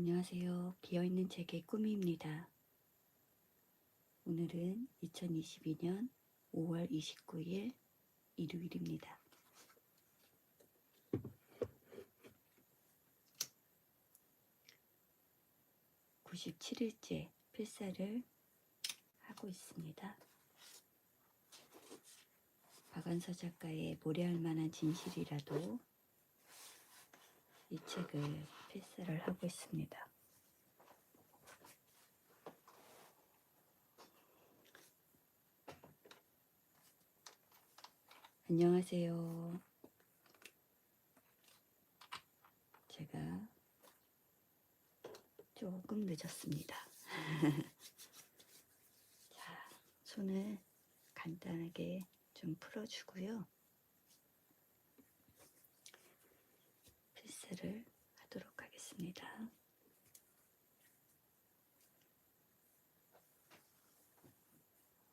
안녕하세요. 비어있는 책의 꾸미입니다. 오늘은 2022년 5월 29일 일요일입니다. 97일째 필사를 하고 있습니다. 박완서 작가의 모래알 만한 진실이라도 이 책을 필사를 하고 있습니다. 안녕하세요. 제가 조금 늦었습니다. 자, 손을 간단하게 좀 풀어주고요. 필사를 하도록 하겠습니다.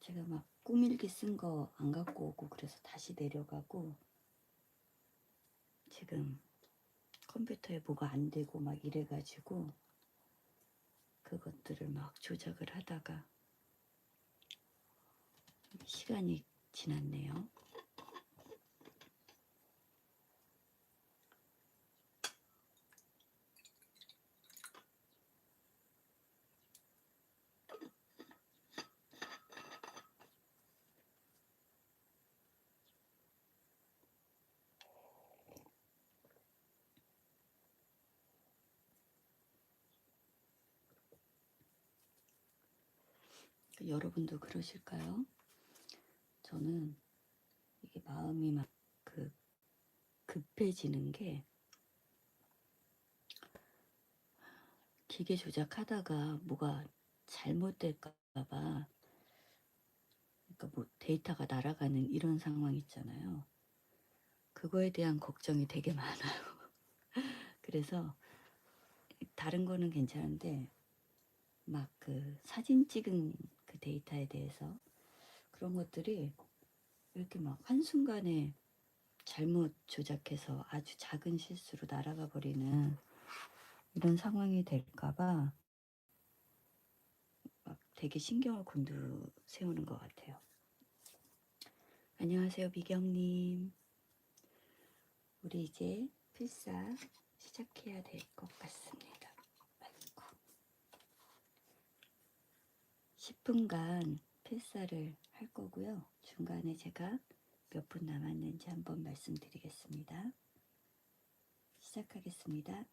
제가 막 꾸밀기 쓴 거 안 갖고 오고 그래서 다시 내려가고 지금 컴퓨터에 뭐가 안 되고 막 이래가지고 그것들을 막 조작을 하다가 시간이 지났네요. 여러분도 그러실까요? 저는 이게 마음이 막 급해지는 게 기계 조작하다가 뭐가 잘못될까 봐 그러니까 뭐 데이터가 날아가는 이런 상황 있잖아요. 그거에 대한 걱정이 되게 많아요. 그래서 다른 거는 괜찮은데 막 그 사진 찍은 그 데이터에 대해서 그런 것들이 이렇게 막 한순간에 잘못 조작해서 아주 작은 실수로 날아가 버리는 이런 상황이 될까봐 막 되게 신경을 곤두세우는 것 같아요. 안녕하세요, 미경님. 우리 이제 필사 시작해야 될 것 같습니다. 아이고. 10분간 필사를 할 거고요. 중간에 제가 몇 분 남았는지 한번 말씀드리겠습니다. 시작하겠습니다.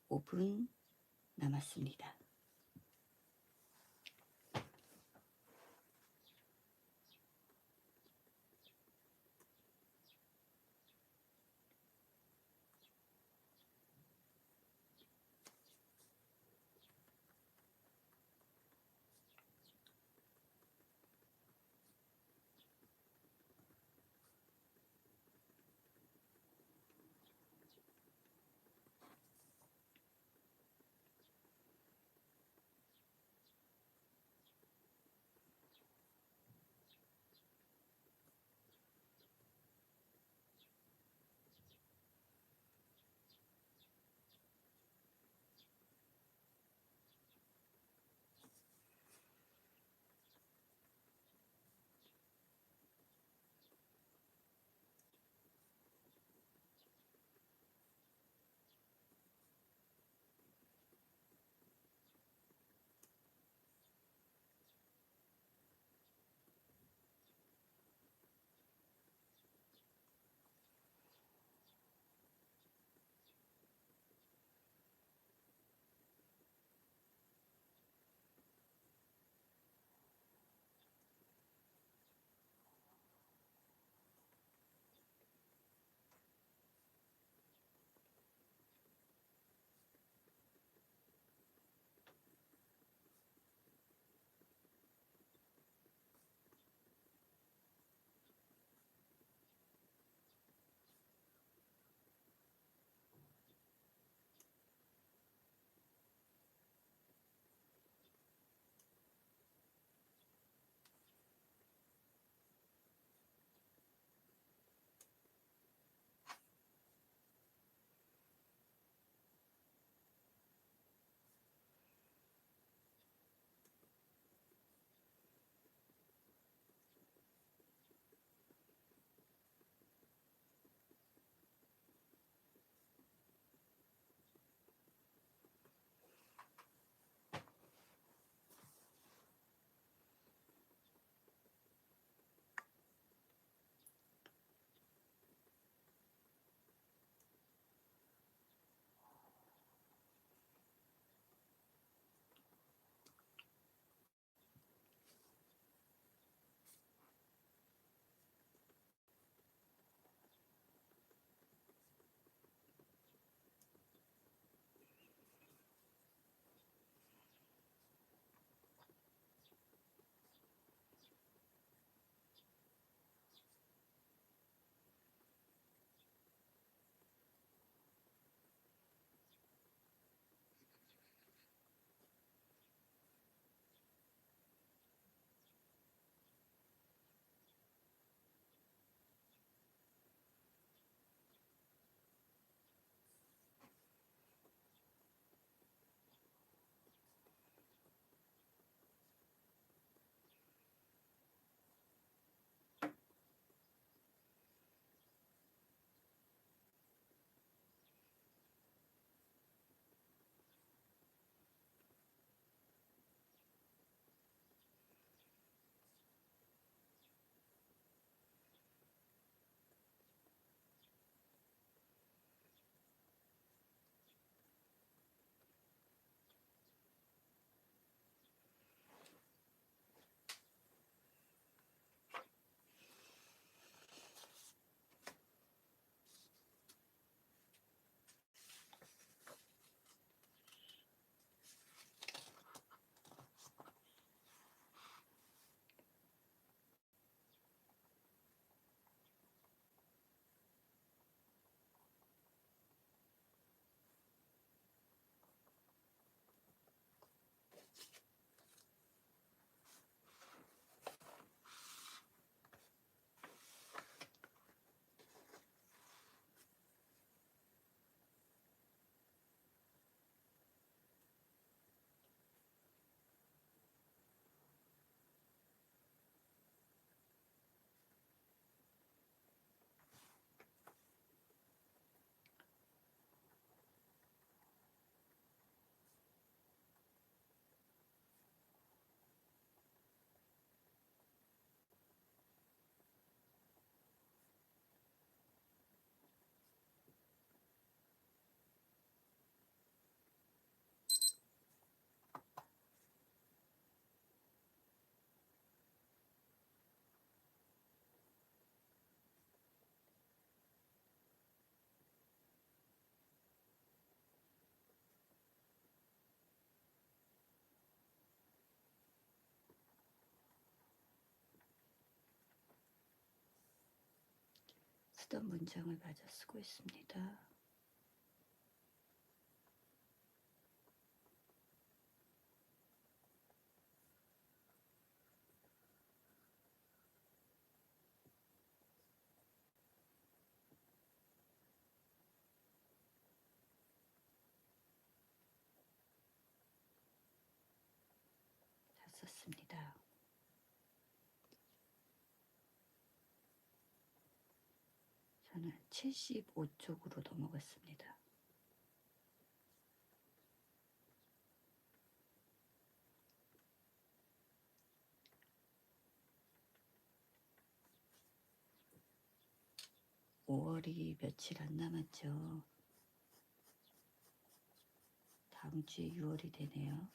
5분 남았습니다. 쓰던 문장을 마저 쓰고 있습니다. 다 썼습니다. 저는 75쪽으로 넘어갔습니다. (5월이) 며칠 안 남았죠. 다음 주에 (6월이) 되네요.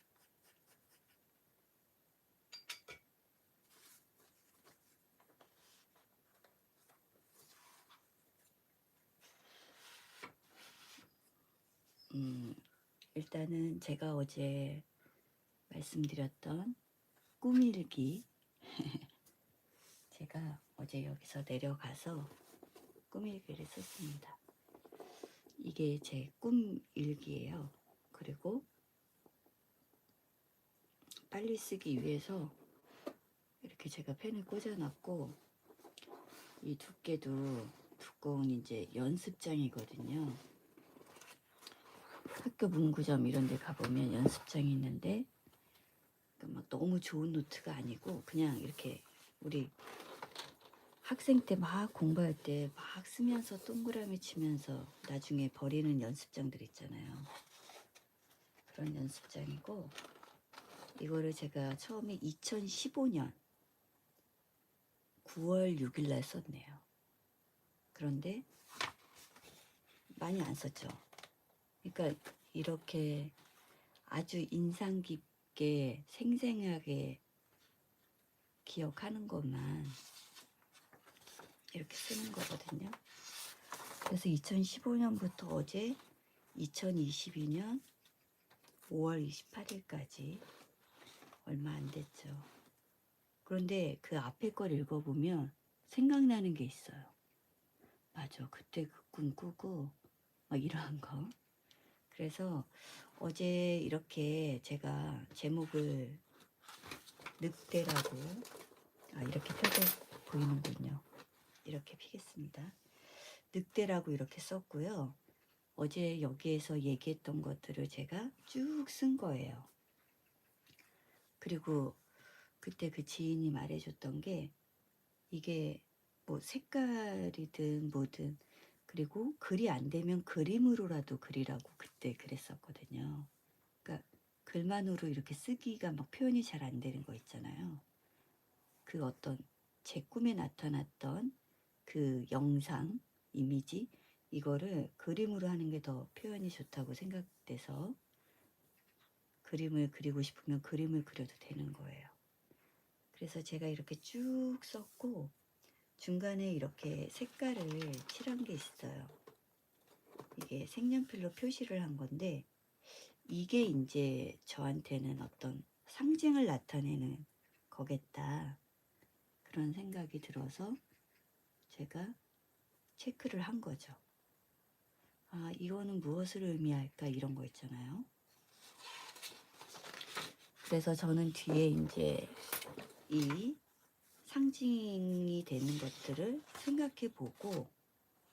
일단은 제가 어제 말씀드렸던 꿈일기 제가 어제 여기서 내려가서 꿈일기를 썼습니다. 이게 제 꿈일기예요. 그리고 빨리 쓰기 위해서 이렇게 제가 펜을 꽂아놨고, 이 두께도 두꺼운 이제 연습장이거든요. 학교 문구점 이런 데 가보면 연습장이 있는데, 막 너무 좋은 노트가 아니고 그냥 이렇게 우리 학생 때 막 공부할 때 막 쓰면서 동그라미 치면서 나중에 버리는 연습장들 있잖아요. 그런 연습장이고, 이거를 제가 처음에 2015년 9월 6일 날 썼네요. 그런데 많이 안 썼죠. 그러니까 이렇게 아주 인상 깊게 생생하게 기억하는 것만 이렇게 쓰는 거거든요. 그래서 2015년부터 어제 2022년 5월 28일까지 얼마 안 됐죠. 그런데 그 앞에 걸 읽어보면 생각나는 게 있어요. 맞아, 그때 그 꿈 꾸고 막 이런 거. 그래서 어제 이렇게 제가 제목을 늑대라고, 이렇게 펴져 보이는군요. 이렇게 피겠습니다. 늑대라고 이렇게 썼고요. 어제 여기에서 얘기했던 것들을 제가 쭉 쓴 거예요. 그리고 그때 그 지인이 말해줬던 게, 이게 뭐 색깔이든 뭐든, 그리고 글이 안 되면 그림으로라도 그리라고 그때 그랬었거든요. 그러니까 글만으로 이렇게 쓰기가 막 표현이 잘 안 되는 거 있잖아요. 그 어떤 제 꿈에 나타났던 그 영상, 이미지, 이거를 그림으로 하는 게 더 표현이 좋다고 생각돼서 그림을 그리고 싶으면 그림을 그려도 되는 거예요. 그래서 제가 이렇게 쭉 썼고, 중간에 이렇게 색깔을 칠한 게 있어요. 이게 색연필로 표시를 한 건데, 이게 이제 저한테는 어떤 상징을 나타내는 거겠다, 그런 생각이 들어서 제가 체크를 한 거죠. 이거는 무엇을 의미할까, 이런 거 있잖아요. 그래서 저는 뒤에 이제 이 상징이 되는 것들을 생각해 보고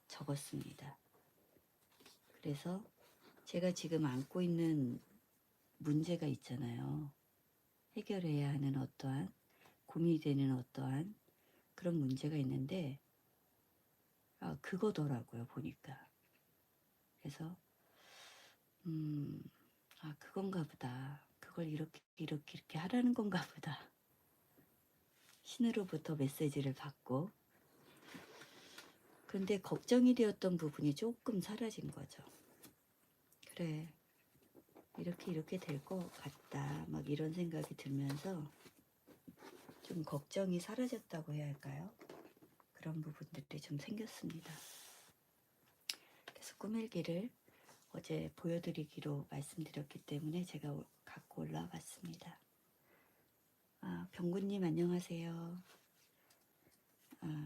적었습니다. 그래서 제가 지금 안고 있는 문제가 있잖아요. 해결해야 하는 어떠한, 고민이 되는 어떠한 그런 문제가 있는데, 그거더라고요, 보니까. 그래서 그건가 보다. 그걸 이렇게 하라는 건가 보다. 신으로부터 메시지를 받고. 그런데 걱정이 되었던 부분이 조금 사라진 거죠. 그래, 이렇게 될 것 같다, 막 이런 생각이 들면서 좀 걱정이 사라졌다고 해야 할까요? 그런 부분들이 좀 생겼습니다. 그래서 꿈일기를 어제 보여드리기로 말씀드렸기 때문에 제가 갖고 올라와 봤습니다. 병구님 안녕하세요.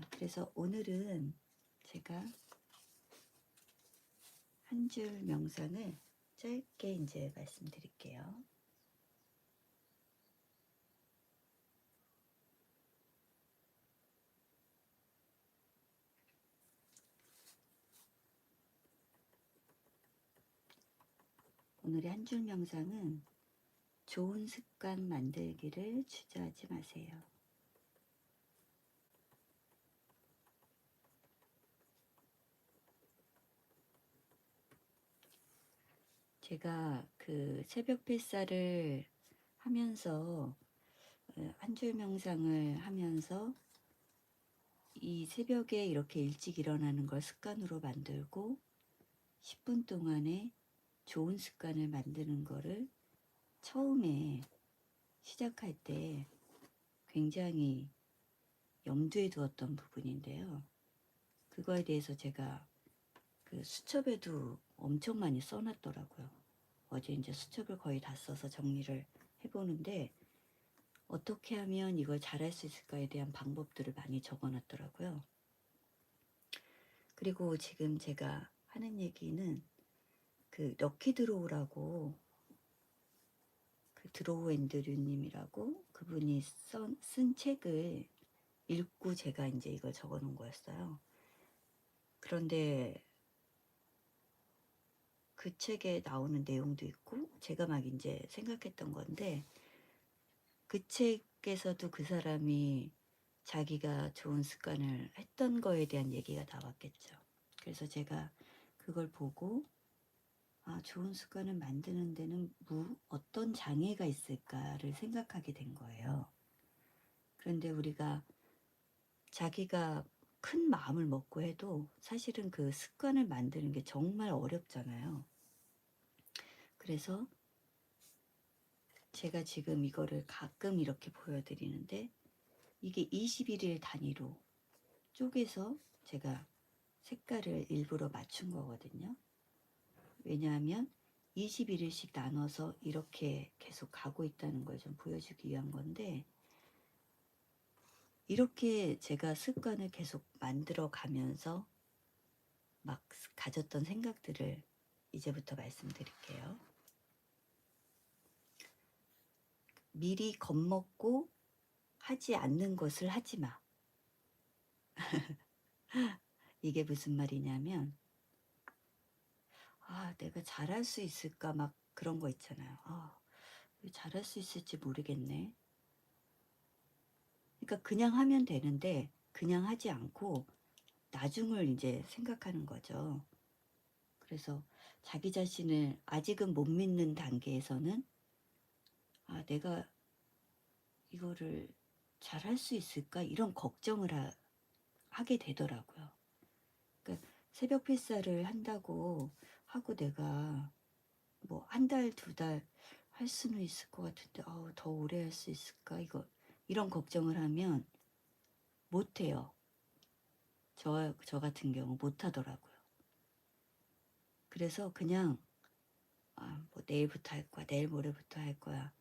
그래서 오늘은 제가 한 줄 명상을 짧게 이제 말씀드릴게요. 오늘의 한 줄 명상은 좋은 습관 만들기를 주저하지 마세요. 제가 그 새벽 뱃살을 하면서 한 줄 명상을 하면서 이 새벽에 이렇게 일찍 일어나는 걸 습관으로 만들고 10분 동안에 좋은 습관을 만드는 거를 처음에 시작할 때 굉장히 염두에 두었던 부분인데요. 그거에 대해서 제가 그 수첩에도 엄청 많이 써놨더라고요. 어제 이제 수첩을 거의 다 써서 정리를 해보는데 어떻게 하면 이걸 잘할 수 있을까에 대한 방법들을 많이 적어놨더라고요. 그리고 지금 제가 하는 얘기는 그 럭키 드로우라고 그 드로우 앤드류님이라고 그분이 쓴 책을 읽고 제가 이제 이걸 적어 놓은 거였어요. 그런데 그 책에 나오는 내용도 있고 제가 막 이제 생각했던 건데 그 책에서도 그 사람이 자기가 좋은 습관을 했던 거에 대한 얘기가 나왔겠죠. 그래서 제가 그걸 보고 좋은 습관을 만드는 데는 어떤 장애가 있을까를 생각하게 된 거예요. 그런데 우리가 자기가 큰 마음을 먹고 해도 사실은 그 습관을 만드는 게 정말 어렵잖아요. 그래서 제가 지금 이거를 가끔 이렇게 보여드리는데 이게 21일 단위로 쪼개서 제가 색깔을 일부러 맞춘 거거든요. 왜냐하면 21일씩 나눠서 이렇게 계속 가고 있다는 걸 좀 보여주기 위한 건데 이렇게 제가 습관을 계속 만들어 가면서 막 가졌던 생각들을 이제부터 말씀드릴게요. 미리 겁먹고 하지 않는 것을 하지 마. 이게 무슨 말이냐면 내가 잘할 수 있을까 막 그런 거 있잖아요. 잘할 수 있을지 모르겠네. 그러니까 그냥 하면 되는데 그냥 하지 않고 나중을 이제 생각하는 거죠. 그래서 자기 자신을 아직은 못 믿는 단계에서는 내가 이거를 잘할 수 있을까 이런 걱정을 하게 되더라고요. 그러니까 새벽 필사를 한다고 하고 내가 뭐 한 달, 두 달 할 수는 있을 것 같은데 더 오래 할 수 있을까 이런 걱정을 하면 못해요. 저 같은 경우 못하더라고요. 그래서 그냥 뭐 내일부터 할 거야, 내일 모레부터 할 거야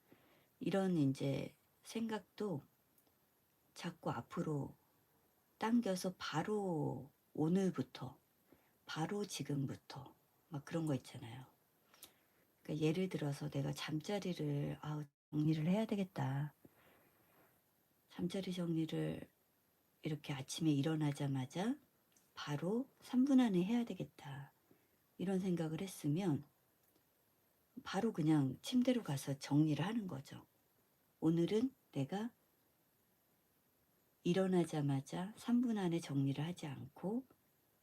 이런 이제 생각도 자꾸 앞으로 당겨서 바로 오늘부터 바로 지금부터 막 그런 거 있잖아요. 그러니까 예를 들어서 내가 잠자리를 정리를 해야 되겠다. 잠자리 정리를 이렇게 아침에 일어나자마자 바로 3분 안에 해야 되겠다. 이런 생각을 했으면 바로 그냥 침대로 가서 정리를 하는 거죠. 오늘은 내가 일어나자마자 3분 안에 정리를 하지 않고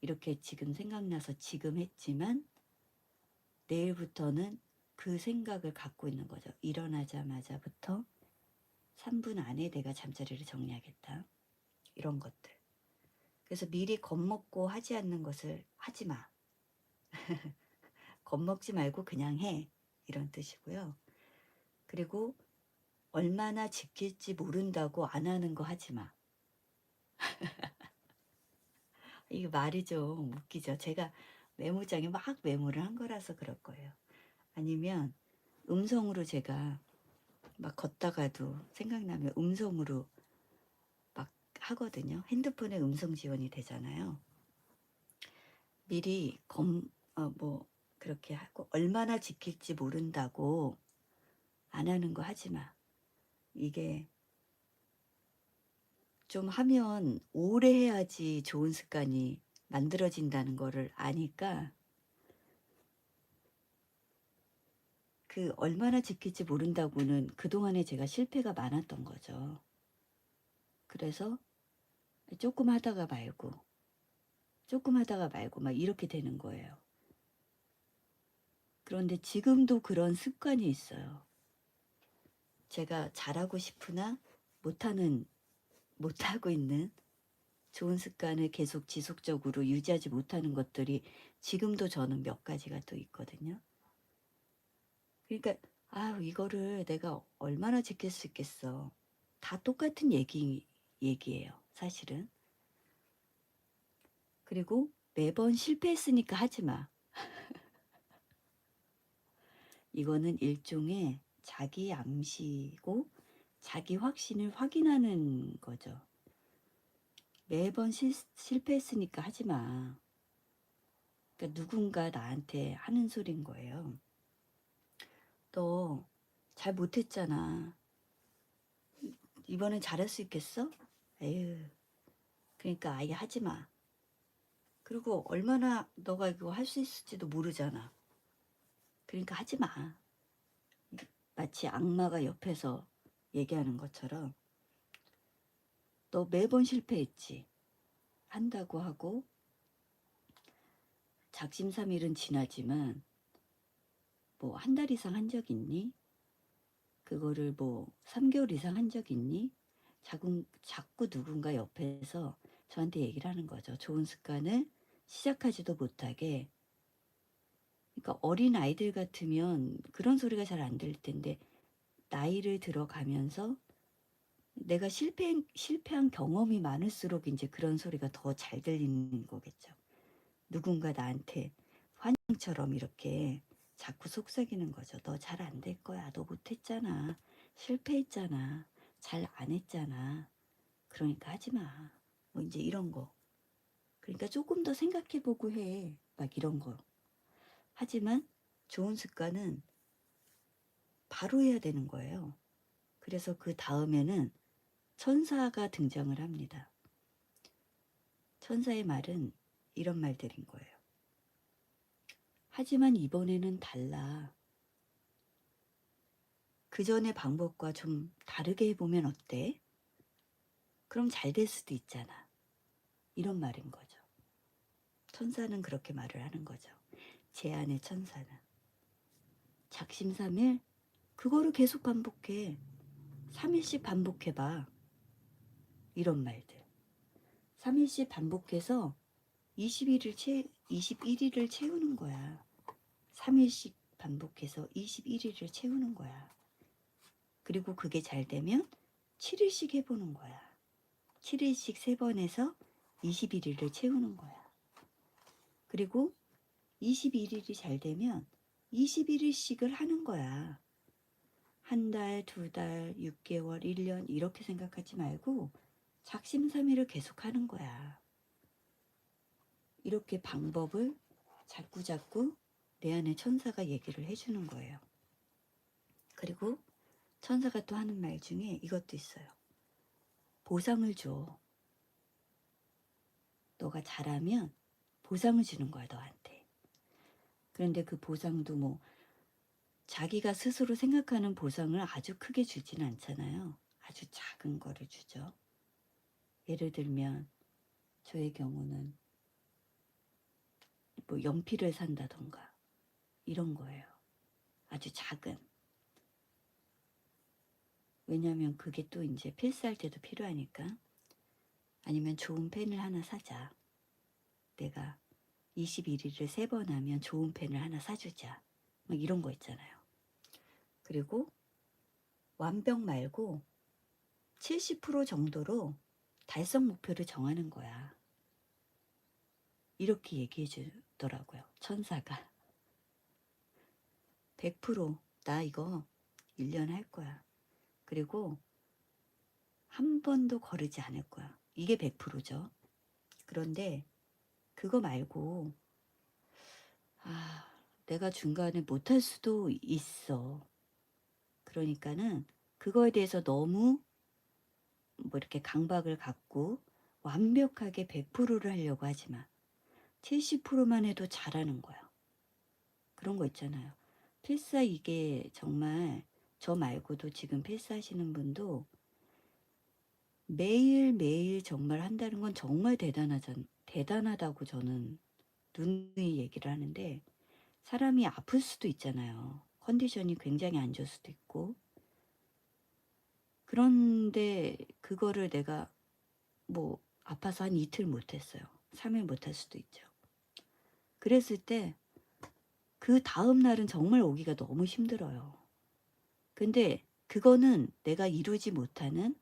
이렇게 지금 생각나서 지금 했지만 내일부터는 그 생각을 갖고 있는 거죠. 일어나자마자부터 3분 안에 내가 잠자리를 정리하겠다. 이런 것들. 그래서 미리 겁먹고 하지 않는 것을 하지 마. 겁먹지 말고 그냥 해. 이런 뜻이고요. 그리고 얼마나 지킬지 모른다고 안 하는 거 하지 마. 이게 말이 좀 웃기죠. 제가 메모장에 막 메모를 한 거라서 그럴 거예요. 아니면 음성으로 제가 막 걷다가도 생각나면 음성으로 막 하거든요. 핸드폰에 음성 지원이 되잖아요. 미리 뭐 그렇게 하고 얼마나 지킬지 모른다고 안 하는 거 하지 마. 이게 좀 하면 오래 해야지 좋은 습관이 만들어진다는 거를 아니까 그 얼마나 지킬지 모른다고는 그동안에 제가 실패가 많았던 거죠. 그래서 조금 하다가 말고 조금 하다가 말고 막 이렇게 되는 거예요. 그런데 지금도 그런 습관이 있어요. 제가 잘하고 싶으나 못하고 있는 좋은 습관을 계속 지속적으로 유지하지 못하는 것들이 지금도 저는 몇 가지가 또 있거든요. 그러니까 이거를 내가 얼마나 지킬 수 있겠어. 다 똑같은 얘기예요, 사실은. 그리고 매번 실패했으니까 하지 마. 이거는 일종의 자기 암시고 자기 확신을 확인하는 거죠. 매번 실패했으니까 하지 마. 그러니까 누군가 나한테 하는 소린 거예요. 너 잘 못했잖아. 이번엔 잘할 수 있겠어? 에휴. 그러니까 아예 하지 마. 그리고 얼마나 너가 이거 할 수 있을지도 모르잖아. 그러니까 하지 마. 마치 악마가 옆에서 얘기하는 것처럼 너 매번 실패했지. 한다고 하고 작심삼일은 지나지만 뭐 한 달 이상 한 적 있니? 그거를 뭐 3개월 이상 한 적 있니? 자꾸 누군가 옆에서 저한테 얘기를 하는 거죠. 좋은 습관을 시작하지도 못하게. 그러니까 어린 아이들 같으면 그런 소리가 잘 안 들릴 텐데 나이를 들어가면서 내가 실패한 경험이 많을수록 이제 그런 소리가 더 잘 들리는 거겠죠. 누군가 나한테 환영처럼 이렇게 자꾸 속삭이는 거죠. 너 잘 안 될 거야. 너 못했잖아. 실패했잖아. 잘 안 했잖아. 그러니까 하지 마. 뭐 이제 이런 거. 그러니까 조금 더 생각해보고 해. 막 이런 거. 하지만 좋은 습관은 바로 해야 되는 거예요. 그래서 그 다음에는 천사가 등장을 합니다. 천사의 말은 이런 말들인 거예요. 하지만 이번에는 달라. 그 전의 방법과 좀 다르게 해보면 어때? 그럼 잘 될 수도 있잖아. 이런 말인 거죠. 천사는 그렇게 말을 하는 거죠. 제 안의 천사는. 작심삼일 그거를 계속 반복해. 3일씩 반복해봐. 이런 말들. 3일씩 반복해서 21일을 채우는 거야. 3일씩 반복해서 21일을 채우는 거야. 그리고 그게 잘 되면 7일씩 해보는 거야. 7일씩 3번 해서 21일을 채우는 거야. 그리고 21일이 잘 되면 21일씩을 하는 거야. 한 달, 2달, 6개월, 1년 이렇게 생각하지 말고 작심삼일을 계속 하는 거야. 이렇게 방법을 자꾸자꾸 내 안에 천사가 얘기를 해주는 거예요. 그리고 천사가 또 하는 말 중에 이것도 있어요. 보상을 줘. 너가 잘하면 보상을 주는 거야, 너한테. 그런데 그 보상도 뭐 자기가 스스로 생각하는 보상을 아주 크게 주지는 않잖아요. 아주 작은 거를 주죠. 예를 들면 저의 경우는 뭐 연필을 산다던가 이런 거예요. 아주 작은. 왜냐면 그게 또 이제 필사할 때도 필요하니까. 아니면 좋은 펜을 하나 사자. 내가 21일을 3번 하면 좋은 펜을 하나 사주자. 막 이런 거 있잖아요. 그리고 완벽 말고 70% 정도로 달성 목표를 정하는 거야. 이렇게 얘기해 주더라고요. 천사가. 100%나 이거 1년 할 거야. 그리고 한 번도 거르지 않을 거야. 이게 100%죠. 그런데 그거 말고 내가 중간에 못할 수도 있어. 그러니까는 그거에 대해서 너무 뭐 이렇게 강박을 갖고 완벽하게 100%를 하려고 하지 마. 70%만 해도 잘하는 거야. 그런 거 있잖아요. 필사 이게 정말 저 말고도 지금 필사하시는 분도 매일매일 정말 한다는 건 정말 대단하다고 저는 누누이 얘기를 하는데 사람이 아플 수도 있잖아요. 컨디션이 굉장히 안 좋을 수도 있고. 그런데 그거를 내가 뭐 아파서 한 이틀 못했어요. 3일 못할 수도 있죠. 그랬을 때 그 다음 날은 정말 오기가 너무 힘들어요. 근데 그거는 내가 이루지 못하는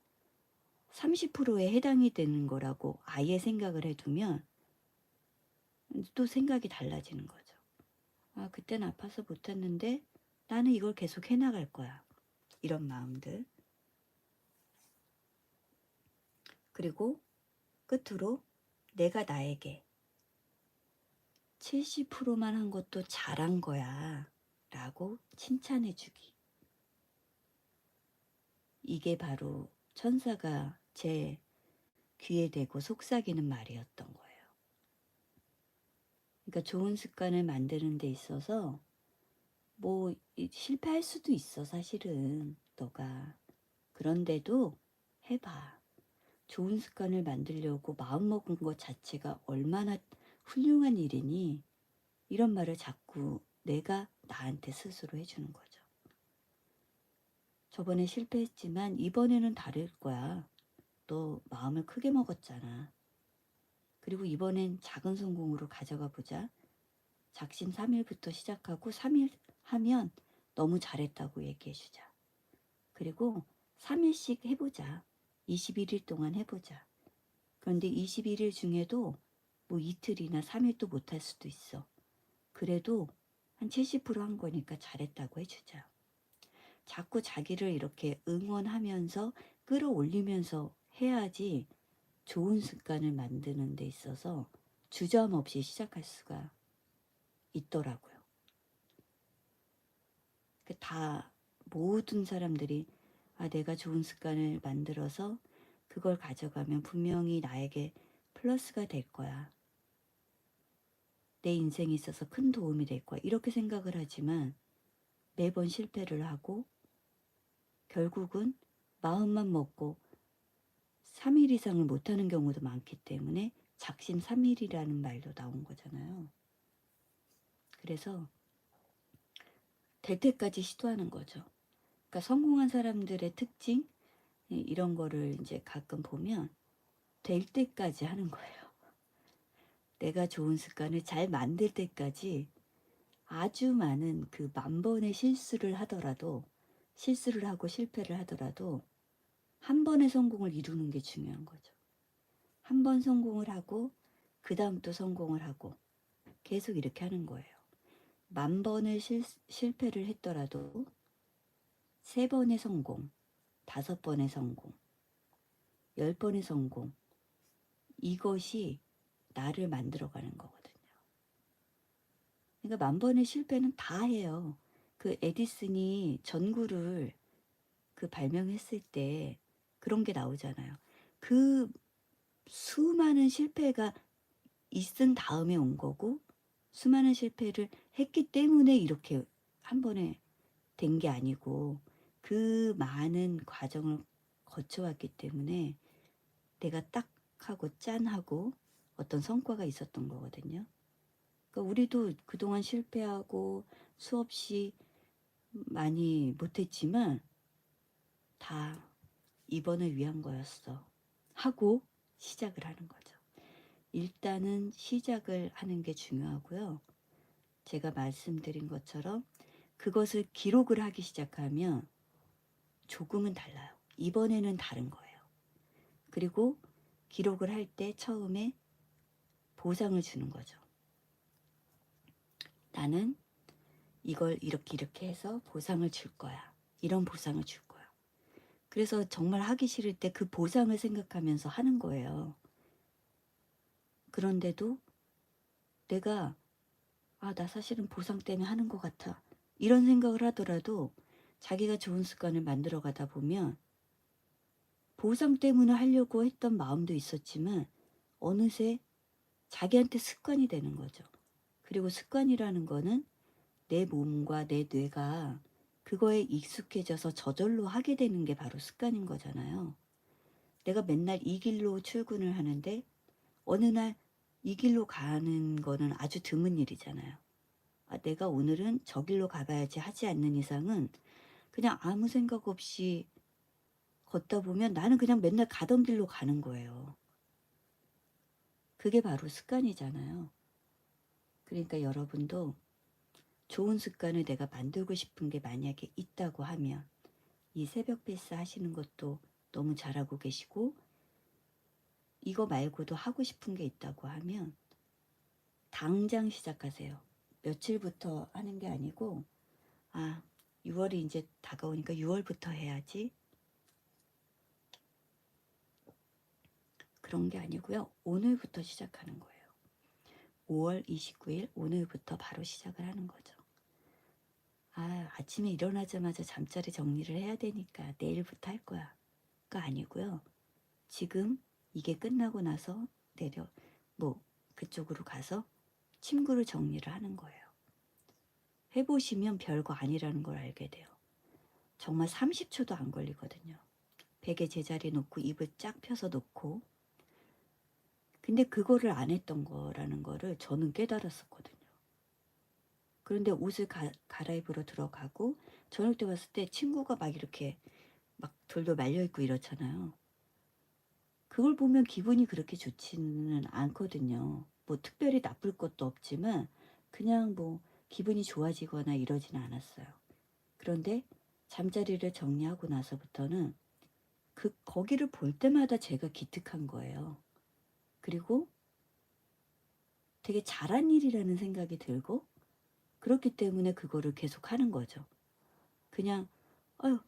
30%에 해당이 되는 거라고 아예 생각을 해두면 또 생각이 달라지는 거죠. 그땐 아파서 못했는데 나는 이걸 계속 해나갈 거야. 이런 마음들. 그리고 끝으로 내가 나에게 70%만 한 것도 잘한 거야 라고 칭찬해 주기. 이게 바로 천사가 제 귀에 대고 속삭이는 말이었던 거예요. 그러니까 좋은 습관을 만드는 데 있어서 뭐 실패할 수도 있어 사실은 너가. 그런데도 해봐. 좋은 습관을 만들려고 마음먹은 것 자체가 얼마나 훌륭한 일이니 이런 말을 자꾸 내가 나한테 스스로 해주는 거죠. 저번에 실패했지만 이번에는 다를 거야. 너 마음을 크게 먹었잖아. 그리고 이번엔 작은 성공으로 가져가 보자. 작심 3일부터 시작하고 3일 하면 너무 잘했다고 얘기해 주자. 그리고 3일씩 해보자. 21일 동안 해보자. 그런데 21일 중에도 뭐 이틀이나 3일도 못할 수도 있어. 그래도 한 70%한 거니까 잘했다고 해주자. 자꾸 자기를 이렇게 응원하면서 끌어올리면서 해야지 좋은 습관을 만드는 데 있어서 주저함 없이 시작할 수가 있더라고요. 다 모든 사람들이 내가 좋은 습관을 만들어서 그걸 가져가면 분명히 나에게 플러스가 될 거야. 내 인생에 있어서 큰 도움이 될 거야. 이렇게 생각을 하지만 매번 실패를 하고 결국은 마음만 먹고 3일 이상을 못하는 경우도 많기 때문에 작심 3일이라는 말도 나온 거잖아요. 그래서 될 때까지 시도하는 거죠. 그러니까 성공한 사람들의 특징 이런 거를 이제 가끔 보면 될 때까지 하는 거예요. 내가 좋은 습관을 잘 만들 때까지 아주 많은 그 10,000번의 실수를 하고 실패를 하더라도 한 번의 성공을 이루는 게 중요한 거죠. 한 번 성공을 하고 그 다음 또 성공을 하고 계속 이렇게 하는 거예요. 10,000번을 실패를 했더라도 3번의 성공, 5번의 성공, 10번의 성공 이것이 나를 만들어가는 거거든요. 그러니까 10,000번의 실패는 다 해요. 그 에디슨이 전구를 발명했을 때 그런 게 나오잖아요. 그 수많은 실패가 있은 다음에 온 거고 수많은 실패를 했기 때문에 이렇게 한 번에 된 게 아니고 그 많은 과정을 거쳐왔기 때문에 내가 딱 하고 짠 하고 어떤 성과가 있었던 거거든요. 그러니까 우리도 그동안 실패하고 수없이 많이 못했지만 다 이번을 위한 거였어 하고 시작을 하는 거죠. 일단은 시작을 하는 게 중요하고요. 제가 말씀드린 것처럼 그것을 기록을 하기 시작하면 조금은 달라요. 이번에는 다른 거예요. 그리고 기록을 할 때 처음에 보상을 주는 거죠. 나는 이걸 이렇게 해서 보상을 줄 거야. 이런 보상을 줄 거야. 그래서 정말 하기 싫을 때 그 보상을 생각하면서 하는 거예요. 그런데도 내가 아, 나 사실은 보상 때문에 하는 것 같아. 이런 생각을 하더라도 자기가 좋은 습관을 만들어 가다 보면 보상 때문에 하려고 했던 마음도 있었지만 어느새 자기한테 습관이 되는 거죠. 그리고 습관이라는 거는 내 몸과 내 뇌가 그거에 익숙해져서 저절로 하게 되는 게 바로 습관인 거잖아요. 내가 맨날 이 길로 출근을 하는데 어느 날 이 길로 가는 거는 아주 드문 일이잖아요. 아, 내가 오늘은 저 길로 가봐야지 하지 않는 이상은 그냥 아무 생각 없이 걷다 보면 나는 그냥 맨날 가던 길로 가는 거예요. 그게 바로 습관이잖아요. 그러니까 여러분도 좋은 습관을 내가 만들고 싶은 게 만약에 있다고 하면 이 새벽 헬스 하시는 것도 너무 잘하고 계시고 이거 말고도 하고 싶은 게 있다고 하면 당장 시작하세요. 며칠부터 하는 게 아니고 아, 6월이 이제 다가오니까 6월부터 해야지. 그런 게 아니고요. 오늘부터 시작하는 거예요. 5월 29일 오늘부터 바로 시작을 하는 거죠. 아, 아침에 일어나자마자 잠자리 정리를 해야 되니까 내일부터 할 거야. 가 아니고요. 지금 이게 끝나고 나서 뭐 그쪽으로 가서 침구를 정리를 하는 거예요. 해보시면 별거 아니라는 걸 알게 돼요. 정말 30초도 안 걸리거든요. 베개 제자리 놓고 입을 쫙 펴서 놓고 근데 그거를 안 했던 거라는 거를 저는 깨달았었거든요. 그런데 옷을 갈아입으러 들어가고 저녁 때 봤을 때 친구가 막 이렇게 막 돌돌 말려있고 이렇잖아요. 그걸 보면 기분이 그렇게 좋지는 않거든요. 뭐 특별히 나쁠 것도 없지만 그냥 뭐 기분이 좋아지거나 이러지는 않았어요. 그런데 잠자리를 정리하고 나서부터는 거기를 볼 때마다 제가 기특한 거예요. 그리고 되게 잘한 일이라는 생각이 들고 그렇기 때문에 그거를 계속 하는 거죠. 그냥 아유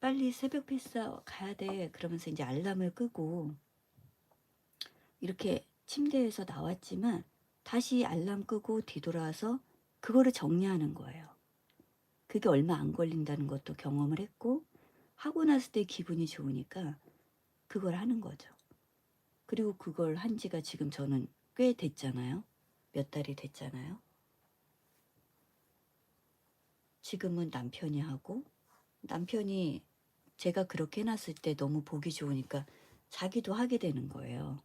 빨리 새벽 헬스 가야 돼 그러면서 이제 알람을 끄고 이렇게 침대에서 나왔지만 다시 알람 끄고 뒤돌아와서 그거를 정리하는 거예요. 그게 얼마 안 걸린다는 것도 경험을 했고 하고 났을 때 기분이 좋으니까 그걸 하는 거죠. 그리고 그걸 한 지가 지금 저는 꽤 됐잖아요. 몇 달이 됐잖아요. 지금은 남편이 하고 남편이 제가 그렇게 해놨을 때 너무 보기 좋으니까 자기도 하게 되는 거예요.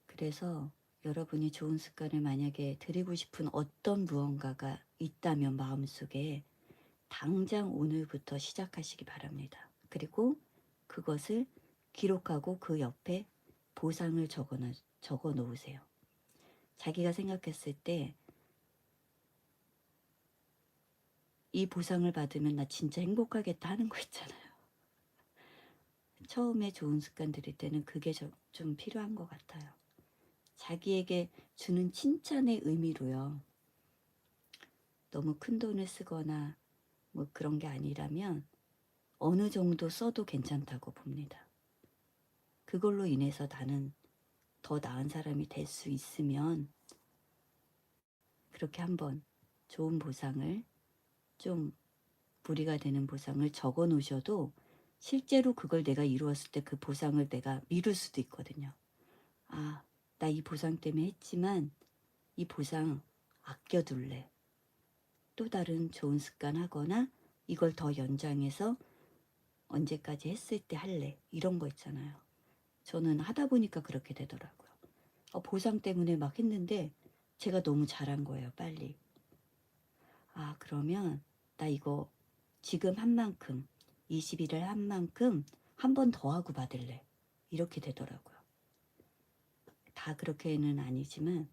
그래서 여러분이 좋은 습관을 만약에 들이고 싶은 어떤 무언가가 있다면 마음속에 당장 오늘부터 시작하시기 바랍니다. 그리고 그것을 기록하고 그 옆에 보상을 적어 놓으세요. 자기가 생각했을 때 이 보상을 받으면 나 진짜 행복하겠다 하는 거 있잖아요. 처음에 좋은 습관 들일 때는 그게 좀 필요한 것 같아요. 자기에게 주는 칭찬의 의미로요. 너무 큰 돈을 쓰거나 뭐 그런 게 아니라면 어느 정도 써도 괜찮다고 봅니다. 그걸로 인해서 나는 더 나은 사람이 될 수 있으면 그렇게 한번 좋은 보상을 좀 무리가 되는 보상을 적어 놓으셔도 실제로 그걸 내가 이루었을 때 그 보상을 내가 미룰 수도 있거든요. 아, 나 이 보상 때문에 했지만 이 보상 아껴둘래. 또 다른 좋은 습관 하거나 이걸 더 연장해서 언제까지 했을 때 할래. 이런 거 있잖아요. 저는 하다 보니까 그렇게 되더라고요. 보상 때문에 막 했는데 제가 너무 잘한 거예요. 빨리. 아, 그러면 나 이거 지금 한 만큼 20일을 한 만큼 한 번 더 하고 받을래. 이렇게 되더라고요. 다 그렇게는 아니지만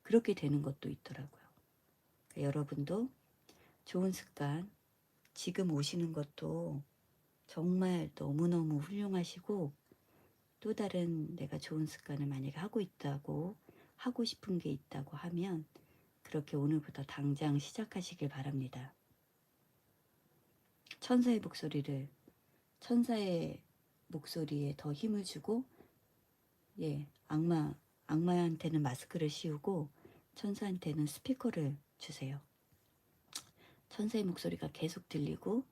그렇게 되는 것도 있더라고요. 그러니까 여러분도 좋은 습관 지금 오시는 것도 정말 너무너무 훌륭하시고 또 다른 내가 좋은 습관을 만약에 하고 싶은 게 있다고 하면 그렇게 오늘부터 당장 시작하시길 바랍니다. 천사의 천사의 목소리에 더 힘을 주고 악마 악마한테는 마스크를 씌우고 천사한테는 스피커를 주세요. 천사의 목소리가 계속 들리고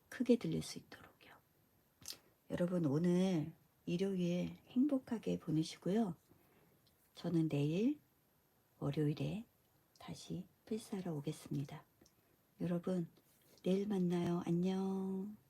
크게 들릴 수 있도록요. 여러분 오늘 일요일 행복하게 보내시고요. 저는 내일 월요일에 다시 필사하러 오겠습니다. 여러분 내일 만나요. 안녕.